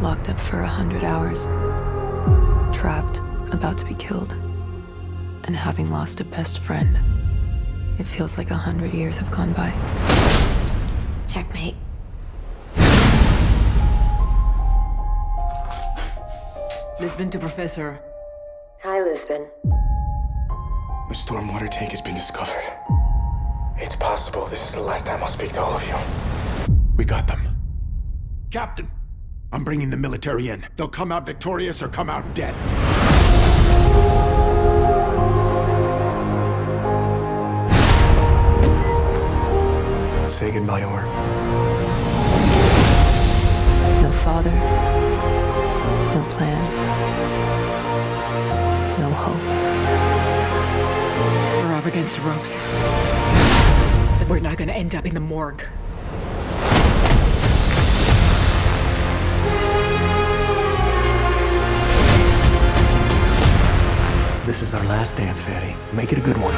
locked up for 100 hours, trapped, about to be killed, and having lost a best friend. It feels like 100 years have gone by. Checkmate. Lisbon to Professor. Hi, Lisbon. The stormwater tank has been discovered. It's possible this is the last time I'll speak to all of you. We got them. Captain, I'm bringing the military in. They'll come out victorious or come out dead. Say goodbye to her. No father, no plan, no hope. We're up against the ropes. But we're not gonna end up in the morgue. This is our last dance, Fatty. Make it a good one.